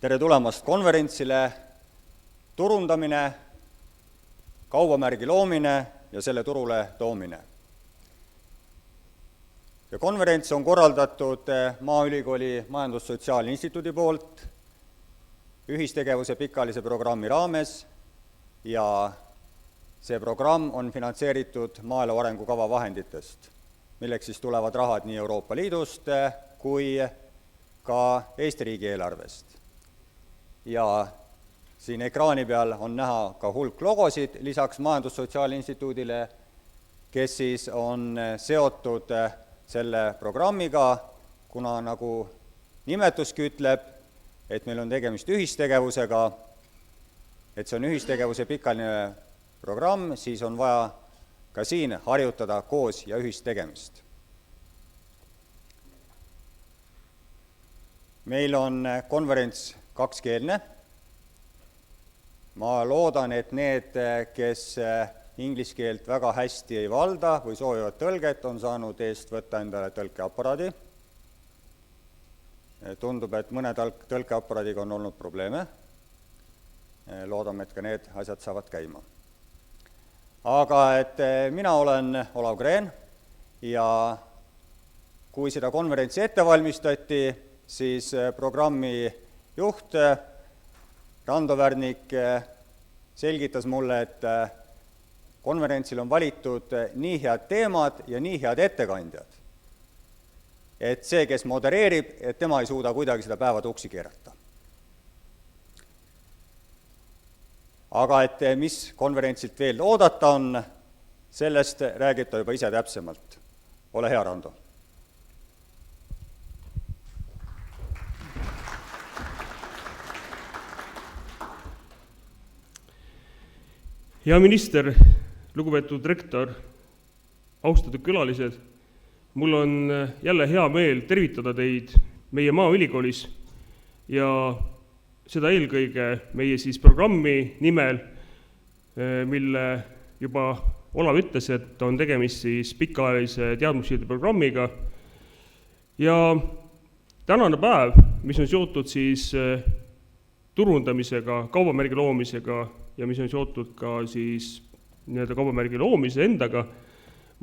Tere tulemast konverentsile turundamine, kaubamärgi loomine ja selle turule toomine. Ja konverents on korraldatud Maaülikooli Majandus-Sotsiaalinstituudi poolt ühistegevuse pikaajalise programmi raames ja see programm on finantseeritud maaelu arengukava vahenditest, milleks siis tulevad rahad nii Euroopa Liidust kui ka Eesti riigieelarvest. Ja siin ekraani peal on näha ka hulk logosid lisaks Majandus-Sotsiaalinstituudile, kes siis on seotud selle programmiga, kuna nagu nimetuski ütleb, et meil on tegemist ühistegevusega, et see on ühistegevuse pikaajaline programm, siis on vaja ka siin harjutada koos ja ühistegemist. Meil on konverents kakskeelne. Ma loodan, et need, kes inglise keelt väga hästi ei valda või soovivad tõlget, on saanud eest võtta endale tõlkeaparaadi. Tundub, et mõne tõlkeaparaadiga on olnud probleeme. Loodame, et ka need asjad saavad käima. Aga et mina olen Olav Green ja kui seda konverentsi ette valmistati, siis programmi juht Rando Värnik selgitas mulle, et konverentsil on valitud nii head teemad ja nii head ettekandjad, et see, kes modereerib, et tema ei suuda kuidagi seda päeva tuksi keerata. Aga et mis konverentsilt veel oodata on, sellest räägib ta juba ise täpsemalt. Ole hea, Rando. Hea minister, lugupeetud rektor, austatud külalised, mul on jälle hea meel tervitada teid meie Maaülikoolis ja seda eelkõige meie siis programmi nimel, mille juba Olav ütles, et on tegemist siis pikaajalise teadmussiirde programmiga. Ja tänane päev, mis on seotud siis turundamisega, kaubamärgi loomisega ja mis on seotud ka siis kaubamärgi loomise endaga,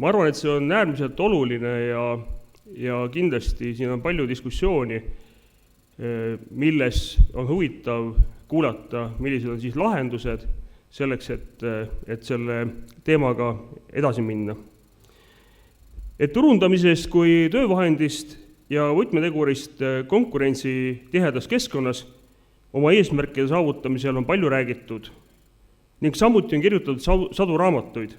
ma arvan, et see on äärmiselt oluline ja kindlasti siin on palju diskussiooni, milles on huvitav kuulata, millised on siis lahendused selleks, et selle teemaga edasi minna. Et turundamisest kui töövahendist ja võtmetegurist konkurentsi tihedas keskkonnas oma eesmärkide saavutamisel on palju räägitud ning samuti on kirjutatud sadu raamatuid.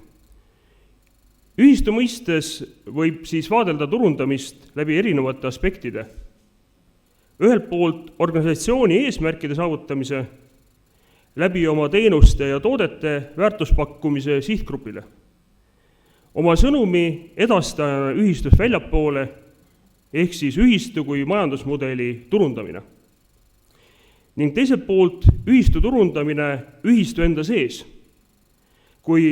Ühistu mõistes võib siis vaadelda turundamist läbi erinevate aspektide. Ühelt poolt organisatsiooni eesmärkide saavutamise läbi oma teenuste ja toodete väärtuspakkumise sihtgrupile. Oma sõnumi edastajana ühistust väljapoole ehk siis ühistu kui majandusmudeli turundamine. Ning teiselt poolt ühistu turundamine ühistu enda sees, kui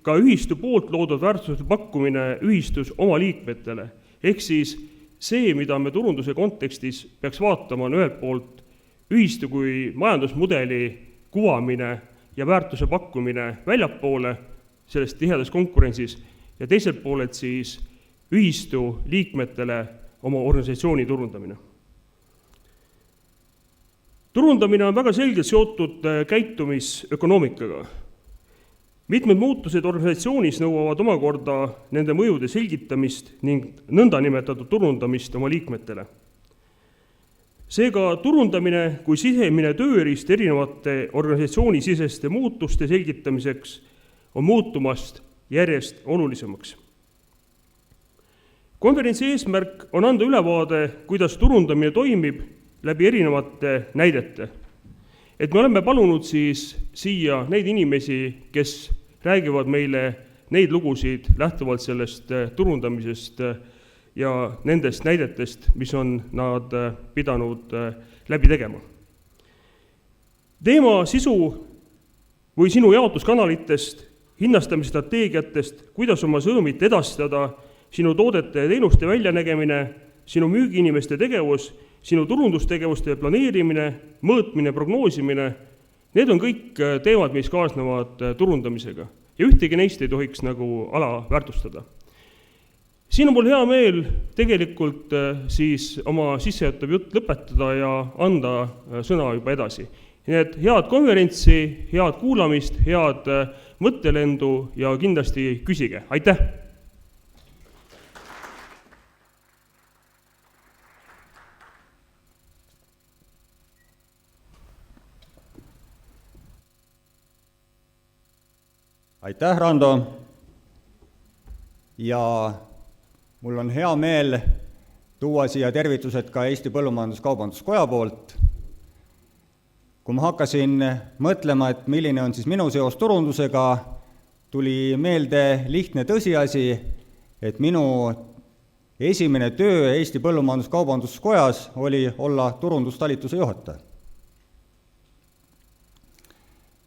ka ühistu poolt loodud väärtuste pakkumine ühistus oma liikmetele. Ehk siis see, mida me turunduse kontekstis peaks vaatama, on ühelt poolt ühistu kui majandusmudeli kuvamine ja väärtuse pakkumine väljapoole sellest tihedas konkurentsis ja teiselt poolelt siis ühistu liikmetele oma organisatsiooni turundamine. Turundamine on väga selgelt seotud käitumisökonoomikaga. Mitmed muutused organisatsioonis nõuavad omakorda nende mõjude selgitamist ning nõndanimetatud turundamist oma liikmetele. Seega turundamine kui sisemine tööriist erinevate organisatsioonisiseste muutuste selgitamiseks on muutumast järjest olulisemaks. Konverentsi eesmärk on anda ülevaade, kuidas turundamine toimib läbi erinevate näidete. Et me oleme palunud siis siia neid inimesi, kes räägivad meile neid lugusid lähtuvalt sellest turundamisest ja nendest näidetest, mis on nad pidanud läbi tegema. Teema sisu või sinu jaotuskanalitest, hinnastamisstrateegiatest, kuidas oma sõnumit edastada, sinu toodete ja teenuste väljanägemine, sinu müügiinimeste tegevus sinu turundustegevuste planeerimine, mõõtmine, prognoosimine, need on kõik teemad, mis kaasnevad turundamisega ja ühtegi neist ei tohiks nagu alaväärtustada. Siin on mul hea meel tegelikult siis oma sissejuhatav jutt lõpetada ja anda sõna juba edasi. Nii et head konverentsi, head kuulamist, head mõttelendu ja kindlasti küsige. Aitäh! Aitäh, Rando! Ja mul on hea meel tuua siia tervitused ka Eesti Põllumajandus-Kaubanduskoja poolt. Kui ma hakkasin mõtlema, et milline on siis minu seos turundusega, tuli meelde lihtne tõsiasi, et minu esimene töö Eesti Põllumajandus-Kaubanduskojas oli olla turundustalituse juhataja.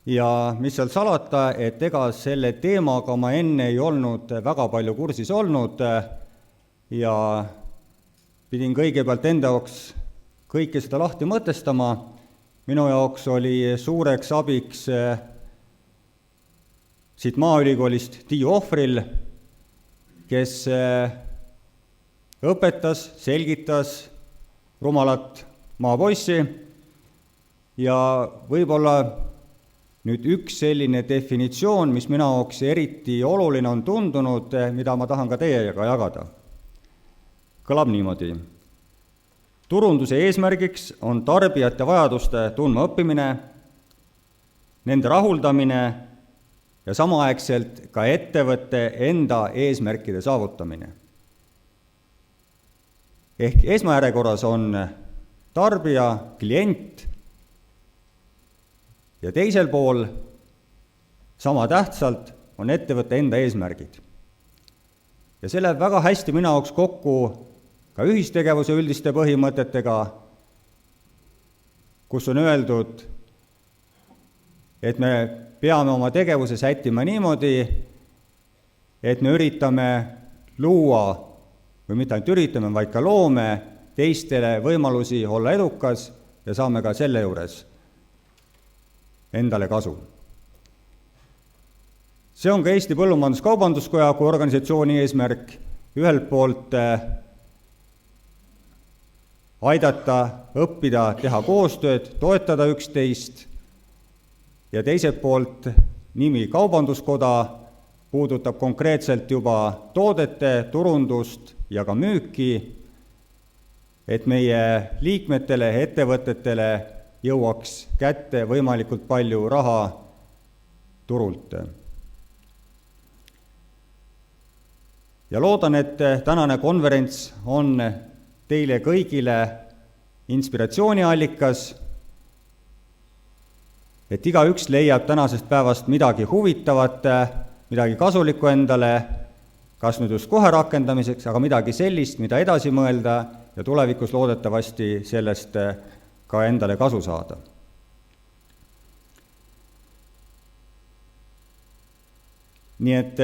Ja mis seal salata, et ega selle teemaga ma enne ei olnud väga palju kursis olnud ja pidin kõigepealt enda jaoks kõike seda lahti mõtestama. Minu jaoks oli suureks abiks siit Maaülikoolist Tiiu Ohvril, kes õpetas, selgitas rumalat maapoissi ja võib-olla nüüd üks selline definitsioon, mis minu jaoks eriti oluline on tundunud, mida ma tahan ka teiega jagada. Kõlab niimoodi. Turunduse eesmärgiks on tarbijate vajaduste tundma õppimine, nende rahuldamine ja samaaegselt ka ettevõtte enda eesmärkide saavutamine. Ehk esmajärjekorras on tarbija, klient ja teisel pool sama tähtsalt on ettevõtte enda eesmärgid. Ja see läheb väga hästi minu jaoks kokku ka ühistegevuse üldiste põhimõtetega, kus on öeldud, et me peame oma tegevuse sättima niimoodi, et me üritame luua, või mitte ainult üritame, vaid ka loome teistele võimalusi olla edukas ja saame ka selle juures endale kasu. See on ka Eesti Põllumajandus-Kaubanduskoja kui organisatsiooni eesmärk ühelt poolt aidata, õppida, teha koostööd, toetada üksteist ja teiselt poolt nimi Kaubanduskoda puudutab konkreetselt juba toodete, turundust ja ka müüki, et meie liikmetele, ettevõtetele jõuaks kätte võimalikult palju raha turult. Ja loodan, et tänane konverents on teile kõigile inspiratsiooniallikas, et igaüks leiab tänasest päevast midagi huvitavat, midagi kasulikku endale, kas nüüd just kohe rakendamiseks, aga midagi sellist, mida edasi mõelda ja tulevikus loodetavasti sellest ka endale kasu saada. Nii et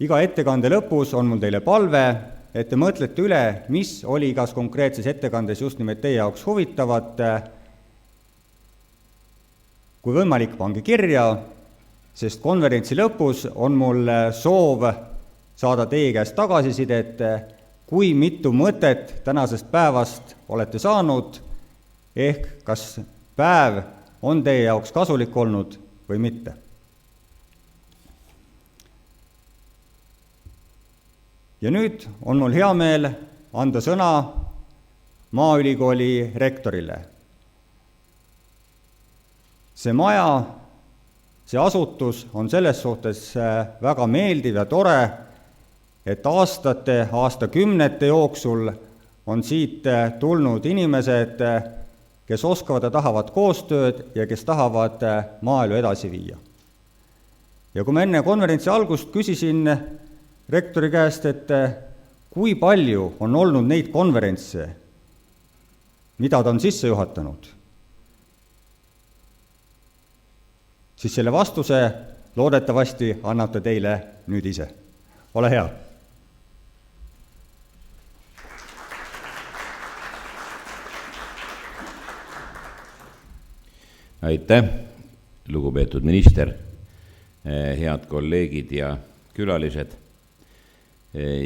iga ettekande lõpus on mul teile palve, et te mõtlete üle, mis oli igas konkreetses ettekandes just nimelt teie jaoks huvitavat. Kui võimalik, pange kirja, sest konverentsi lõpus on mul soov saada teie käest tagasisidet, kui mitu mõtet tänasest päevast olete saanud, ehk kas päev on teie jaoks kasulik olnud või mitte. Ja nüüd on mul hea meel anda sõna Maaülikooli rektorile. See maja, see asutus on selles suhtes väga meeldiv ja tore, et aastakümnete jooksul on siit tulnud inimesed, kes oskavad ja tahavad koostööd ja kes tahavad maaelu edasi viia. Ja kui ma enne konverentsi algust küsisin rektori käest, et kui palju on olnud neid konverentse, mida ta on sisse juhatanud, siis selle vastuse loodetavasti annab ta teile nüüd ise. Ole hea! Aitäh, lugupeetud minister, head kolleegid ja külalised.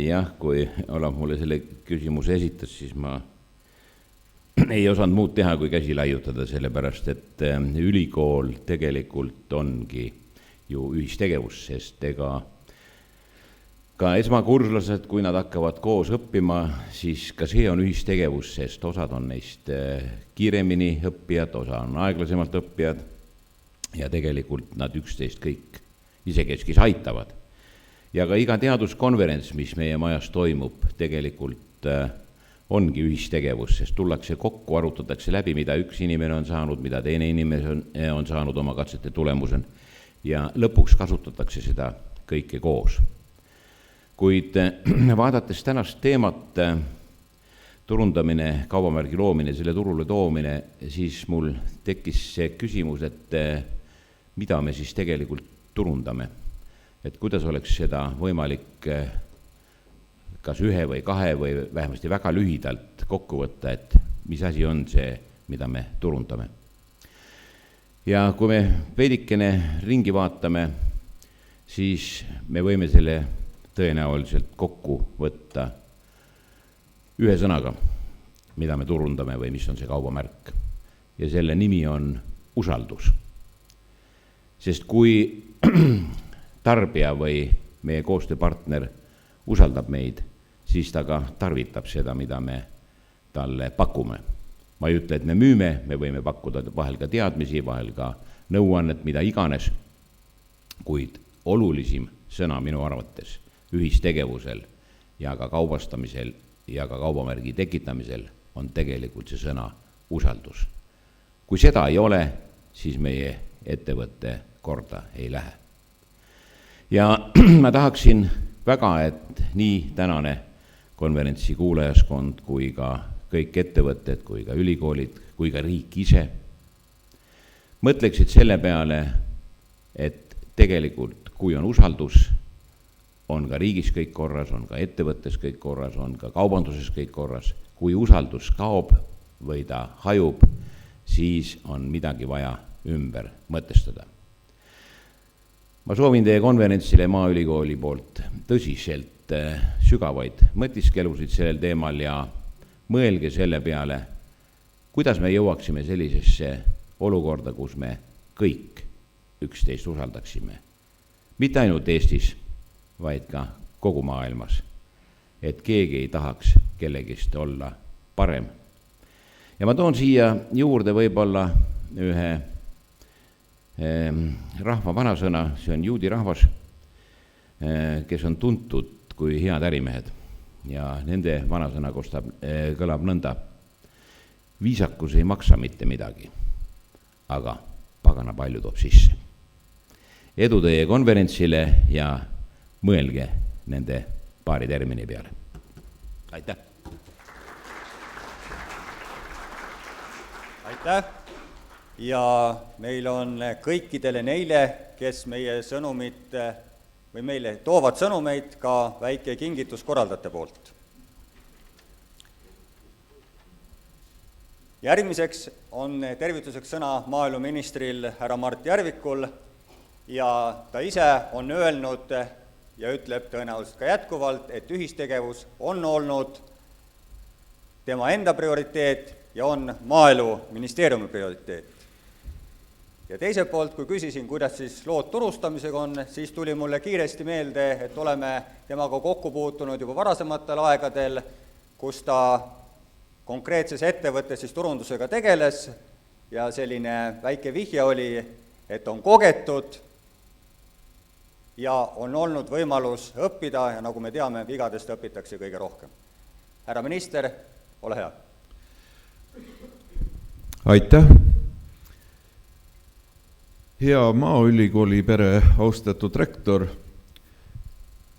Jah, kui Olav mulle selle küsimuse esitas, siis ma ei osanud muud teha, kui käsi laiutada, sellepärast et ülikool tegelikult ongi ju ühistegevus, sest ega ka esmakurslased, kui nad hakkavad koos õppima, siis ka see on ühistegevus, sest osad on neist kiiremini õppijad, osa on aeglasemalt õppijad ja tegelikult nad üksteist kõik isekeskis aitavad. Ja ka iga teaduskonverents, mis meie majas toimub, tegelikult ongi ühistegevus, sest tullakse kokku, arutatakse läbi, mida üks inimene on saanud, mida teine inimene on saanud oma katsete tulemusel ja lõpuks kasutatakse seda kõike koos. Kuid vaadates tänast teemat, turundamine, kaubamärgi loomine, selle turule toomine, siis mul tekkis see küsimus, et mida me siis tegelikult turundame. Et kuidas oleks seda võimalik kas ühe või kahe või vähemasti väga lühidalt kokku võtta, et mis asi on see, mida me turundame. Ja kui me veidikene ringi vaatame, siis me võime selle tõenäoliselt kokku võtta ühe sõnaga, mida me turundame või mis on see kaubamärk. Ja selle nimi on usaldus. Sest kui tarbija või meie koostööpartner usaldab meid, siis ta ka tarvitab seda, mida me talle pakume. Ma ei ütle, et me müüme, me võime pakkuda vahel ka teadmisi, vahel ka nõuannet, mida iganes, kuid olulisim sõna minu arvates ühistegevusel ja ka kaubastamisel ja ka kaubamärgi tekitamisel on tegelikult see sõna usaldus. Kui seda ei ole, siis meie ettevõtte korda ei lähe. Ja ma tahaksin väga, et nii tänane konverentsi kuulajaskond kui ka kõik ettevõtted, kui ka ülikoolid, kui ka riik ise mõtleksid selle peale, et tegelikult kui on usaldus, on ka riigis kõik korras, on ka ettevõttes kõik korras, on ka kaubanduses kõik korras. Kui usaldus kaob või ta hajub, siis on midagi vaja ümber mõtestada. Ma soovin teie konverentsile Maaülikooli poolt tõsiselt sügavaid mõtiskelusid sellel teemal ja mõelge selle peale, kuidas me jõuaksime sellisesse olukorda, kus me kõik üksteist usaldaksime. Mitte ainult Eestis, vaid ka kogu maailmas, et keegi ei tahaks kellegist olla parem. Ja ma toon siia juurde võib-olla ühe rahva vanasõna, see on juudi rahvas, kes on tuntud kui head ärimehed. Ja nende vanasõna kõlab nõnda: viisakus ei maksa mitte midagi, aga pagana palju toob sisse. Edu teie konverentsile ja mõelge nende paari termini peale. Aitäh! Aitäh! Ja meil on kõikidele neile, kes meie sõnumit või meile toovad sõnumeid, ka väike kingitus korraldajate poolt. Järgmiseks on tervituseks sõna maaeluministril härra Mart Järvikul ja ta ise on öelnud ja ütleb tõenäoliselt ka jätkuvalt, et ühistegevus on olnud tema enda prioriteet ja on maaeluministeeriumi prioriteet. Ja teiselt poolt, kui küsisin, kuidas siis lood turustamisega on, siis tuli mulle kiiresti meelde, et oleme temaga kokku puutunud juba varasematel aegadel, kus ta konkreetses ettevõttes siis turundusega tegeles ja selline väike vihje oli, et on kogetud ja on olnud võimalus õppida ja nagu me teame, vigadest õpitakse kõige rohkem. Härra minister, ole hea. Aitäh! Hea Maaülikooli pere, austatud rektor,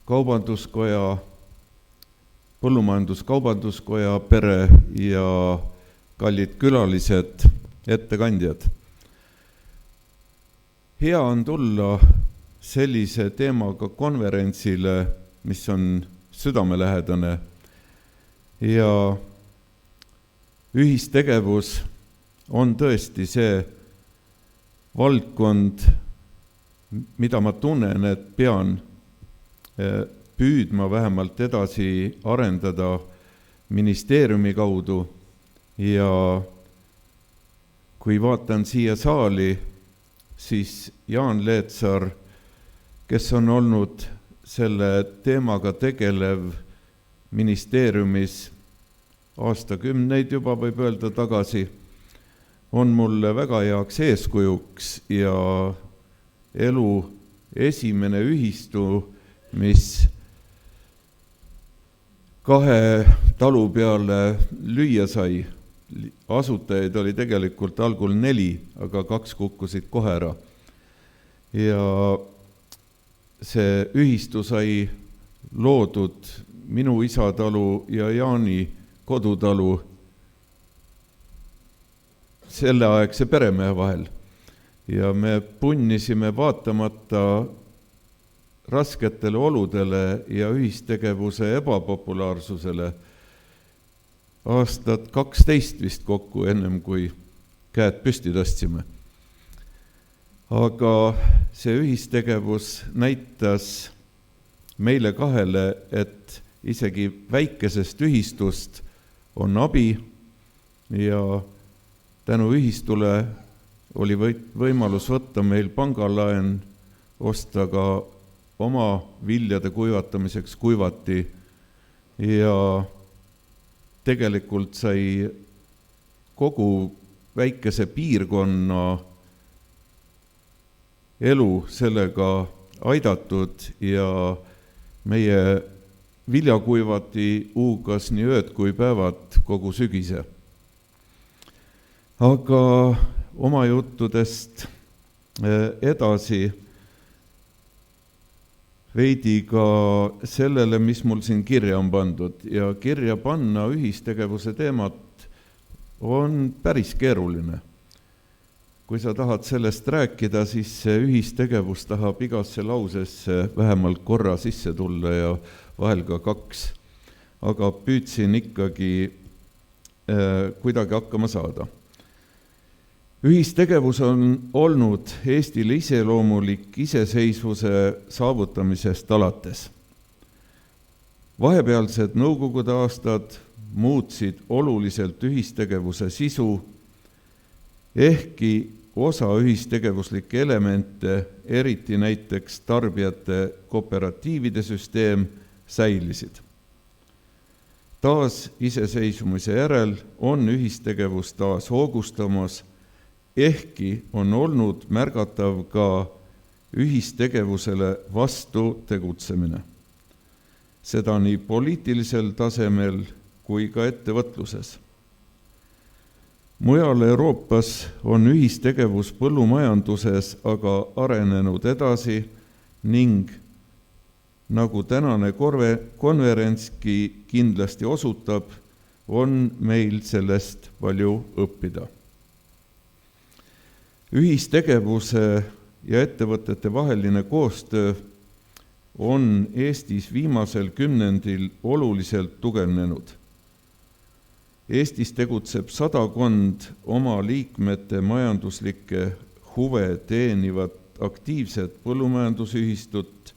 Kaubanduskoja, Põllumajandus-Kaubanduskoja pere ja kallid külalised, ettekandjad. Hea on tulla sellise teemaga konverentsile, mis on südamelähedane ja ühistegevus on tõesti see, valdkond, mida ma tunnen, et pean püüdma vähemalt edasi arendada ministeeriumi kaudu ja kui vaatan siia saali, siis Jaan Leetsar, kes on olnud selle teemaga tegelev ministeeriumis aastakümneid juba võib öelda tagasi, on mulle väga heaks eeskujuks ja elu esimene ühistu, mis 2 talu peale lüüa sai. Asutajaid oli tegelikult algul 4, aga 2 kukkusid kohe ära. Ja see ühistu sai loodud minu isatalu ja Jaani kodutalu selleaegse peremehe vahel. Ja me punnisime vaatamata rasketele oludele ja ühistegevuse ebapopulaarsusele aastat 12 vist kokku, ennem kui käed püsti tõstsime. Aga see ühistegevus näitas meile 2, et isegi väikesest ühistust on abi ja tänu ühistule oli võimalus võtta meil pangalaen, osta ka oma viljade kuivatamiseks kuivati ja tegelikult sai kogu väikese piirkonna elu sellega aidatud ja meie viljakuivati huugas nii ööd kui päevad kogu sügise. Aga oma juttudest edasi veidi ka sellele, mis mul siin kirja on pandud. Ja kirja panna ühistegevuse teemat on päris keeruline. Kui sa tahad sellest rääkida, siis see ühistegevus tahab igasse lausesse vähemalt korra sisse tulla ja vahel ka 2. Aga püüdsin ikkagi kuidagi hakkama saada. Ühistegevus on olnud Eestile iseloomulik iseseisvuse saavutamisest alates. Vahepealsed nõukogude aastad muutsid oluliselt ühistegevuse sisu, ehkki osa ühistegevuslikke elemente, eriti näiteks tarbijate kooperatiivide süsteem, säilisid. Taas iseseisvumise järel on ühistegevus taas hoogustamas, ehkki on olnud märgatav ka ühistegevusele vastu tegutsemine. Seda nii poliitilisel tasemel kui ka ettevõtluses. Mujal Euroopas on ühistegevus põllumajanduses aga arenenud edasi ning nagu tänane konverentski kindlasti osutab, on meil sellest palju õppida. Ühistegevuse ja ettevõtete vaheline koostöö on Eestis viimasel 10 oluliselt tugevnenud. Eestis tegutseb 100 oma liikmete majanduslikke huve teenivat aktiivset põllumajandusühistut.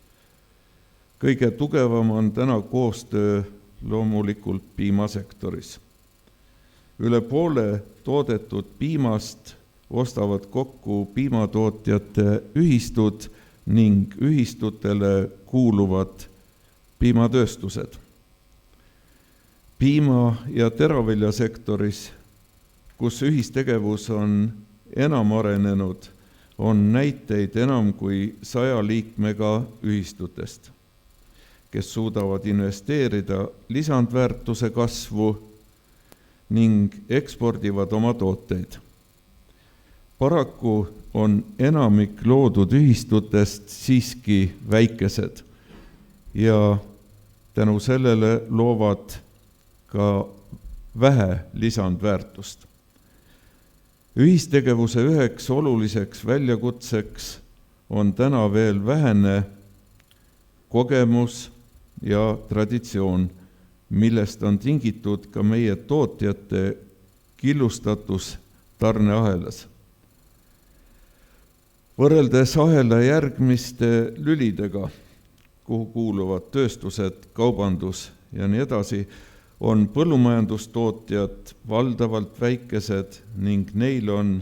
Kõige tugevam on täna koostöö loomulikult piimasektoris. Üle poole toodetud piimast ostavad kokku piimatootjate ühistud ning ühistutele kuuluvad piimatööstused. Piima- ja teraviljasektoris, kus ühistegevus on enam arenenud, on näiteid enam kui 100 liikmega ühistutest, kes suudavad investeerida lisandväärtuse kasvu ning ekspordivad oma tooteid. Paraku on enamik loodud ühistutest siiski väikesed ja tänu sellele loovad ka vähe lisandväärtust. Ühistegevuse üheks oluliseks väljakutseks on täna veel vähene kogemus ja traditsioon, millest on tingitud ka meie tootjate killustatus tarneahelas. Võrreldes ahela järgmiste lülidega, kuhu kuuluvad tööstused, kaubandus ja nii edasi, on põllumajandustootjad valdavalt väikesed ning neil on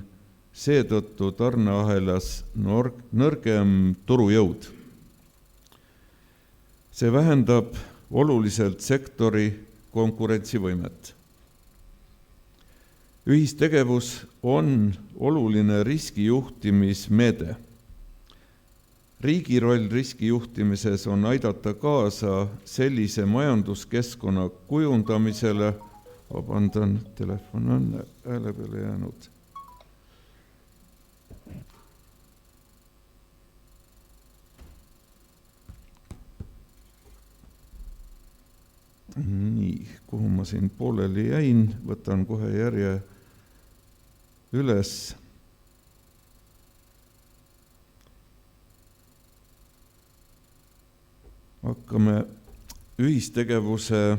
seetõttu tarneahelas nõrgem turujõud. See vähendab oluliselt sektori konkurentsivõimet. Ühistegevus on oluline riskijuhtimismeede. Riigi roll riskijuhtimises on aidata kaasa sellise majanduskeskkonna kujundamisele, vabandan, telefon on hääle peale jäänud. Nii, kuhu ma siin pooleli jäin, võtan kohe järje üles. Hakkame ühistegevuse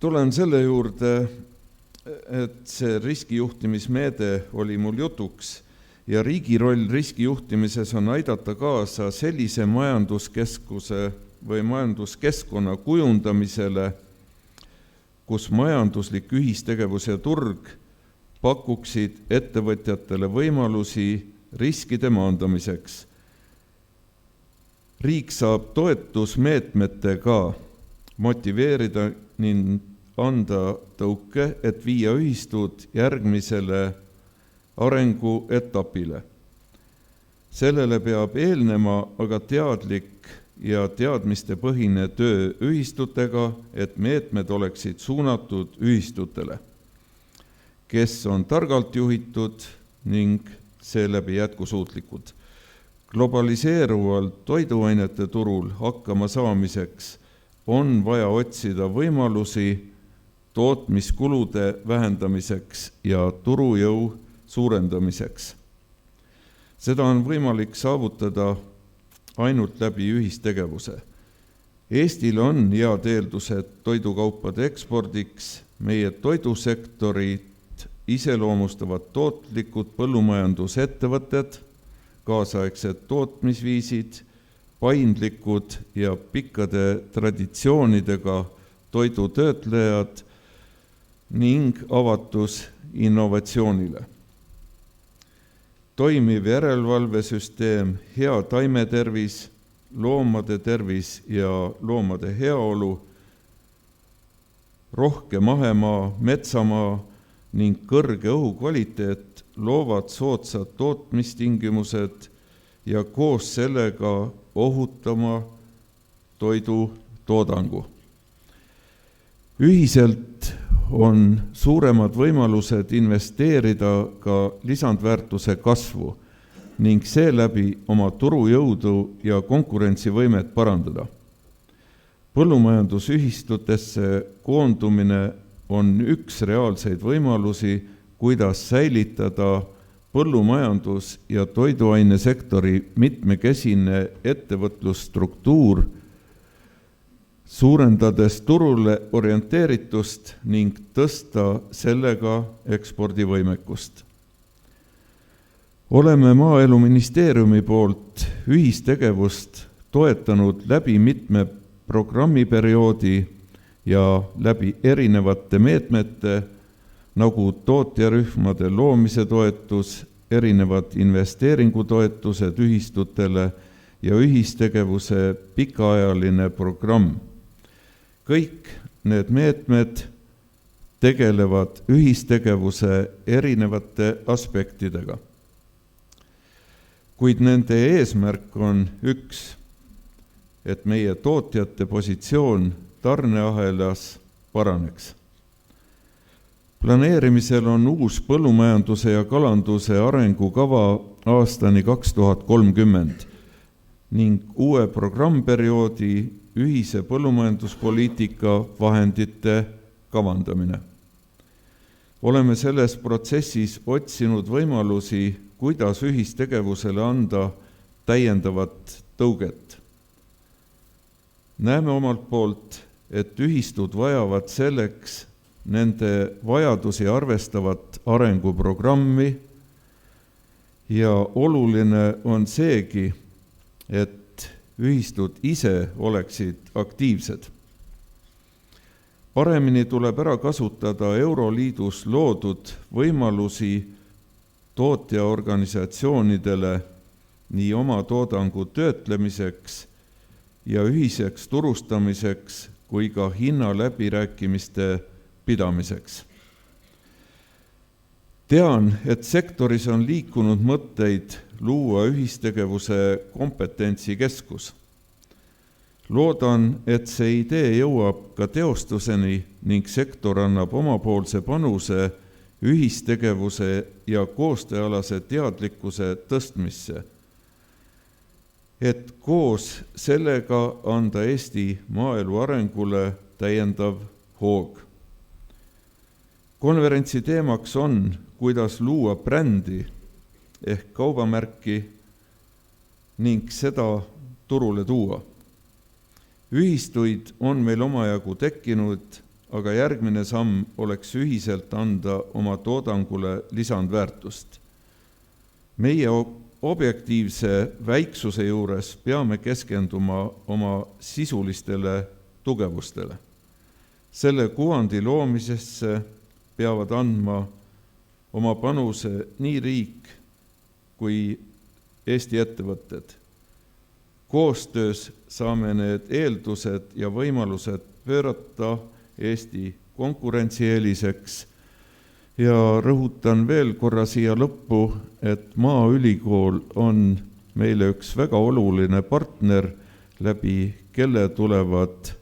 tulen selle juurde, et see riskijuhtimismeede oli mul jutuks ja riigi roll riskijuhtimises on aidata kaasa sellise majanduskeskuse või majanduskeskkonna kujundamisele, kus majanduslik ühistegevus ja turg pakuksid ettevõtjatele võimalusi riskide maandamiseks. Riik saab toetusmeetmetega motiveerida ning anda tõuke, et viia ühistud järgmisele arenguetapile. Sellele peab eelnema aga teadlik ja teadmistepõhine töö ühistutega, et meetmed oleksid suunatud ühistutele, kes on targalt juhitud ning seeläbi jätkusuutlikud. Globaliseeruval toiduainete turul hakkama saamiseks on vaja otsida võimalusi tootmiskulude vähendamiseks ja turujõu suurendamiseks. Seda on võimalik saavutada ainult läbi ühistegevuse. Eestil on head eeldused toidukaupade ekspordiks, meie toidusektorit iseloomustavad tootlikud põllumajandusettevõtted, kaasaegsed tootmisviisid, paindlikud ja pikkade traditsioonidega toidutöötlejad ning avatus innovatsioonile. Toimiv järelevalvesüsteem, hea taimetervis, loomade tervis ja loomade heaolu, rohke mahemaa, metsamaa ning kõrge õhukvaliteet loovad soodsad tootmistingimused ja koos sellega ohutama toidu toodangu. Ühiselt on suuremad võimalused investeerida ka lisandväärtuse kasvu ning seeläbi oma turujõudu ja konkurentsivõimet parandada. Põllumajandusühistutesse koondumine on üks reaalseid võimalusi, kuidas säilitada põllumajandus- ja toiduainesektori mitmekesine ettevõtlusstruktuur, suurendades turule orienteeritust ning tõsta sellega ekspordivõimekust. Oleme Maaeluministeeriumi poolt ühistegevust toetanud läbi mitme programmiperioodi ja läbi erinevate meetmete, nagu tootjarühmade loomise toetus, erinevad investeeringutoetused ühistutele ja ühistegevuse pikaajaline programm. Kõik need meetmed tegelevad ühistegevuse erinevate aspektidega. Kuid nende eesmärk on üks, et meie tootjate positsioon tarneahelas paraneks. Planeerimisel on uus põllumajanduse ja kalanduse arengukava aastani 2030 ning uue programmperioodi ühise põllumajanduspoliitika vahendite kavandamine. Oleme selles protsessis otsinud võimalusi, kuidas ühistegevusele anda täiendavat tõuget. Näeme omalt poolt, et ühistud vajavad selleks nende vajadusi arvestavat arenguprogrammi ja oluline on seegi, et ühistud ise oleksid aktiivsed. Paremini tuleb ära kasutada Euroliidus loodud võimalusi tootjaorganisatsioonidele nii oma toodangu töötlemiseks ja ühiseks turustamiseks kui ka hinnaläbirääkimiste pidamiseks. Tean, et sektoris on liikunud mõtteid luua ühistegevuse kompetentsikeskus. Loodan, et see idee jõuab ka teostuseni ning sektor annab omapoolse panuse ühistegevuse ja koostööalase teadlikkuse tõstmisse, et koos sellega anda Eesti maaelu arengule täiendav hoog. Konverentsi teemaks on, kuidas luua brändi ehk kaubamärki ning seda turule tuua. Ühistuid on meil omajagu tekkinud, aga järgmine samm oleks ühiselt anda oma toodangule lisandväärtust. Meie objektiivse väiksuse juures peame keskenduma oma sisulistele tugevustele. Selle kuvandi loomisesse peavad andma oma panuse nii riik kui Eesti ettevõtted. Koostöös saame need eeldused ja võimalused pöörata Eesti konkurentsieeliseks ja rõhutan veel korra siia lõppu, et Maaülikool on meile üks väga oluline partner, läbi kelle tulevad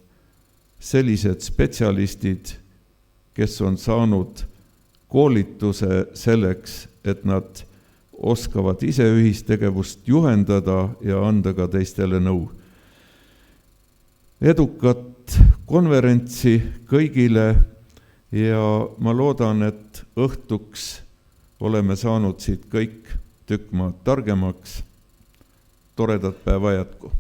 sellised spetsialistid, kes on saanud koolituse selleks, et nad oskavad ise ühistegevust juhendada ja anda ka teistele nõu. Edukat konverentsi kõigile ja ma loodan, et õhtuks oleme saanud siit kõik tükk maad targemaks. Toredat päeva jätku!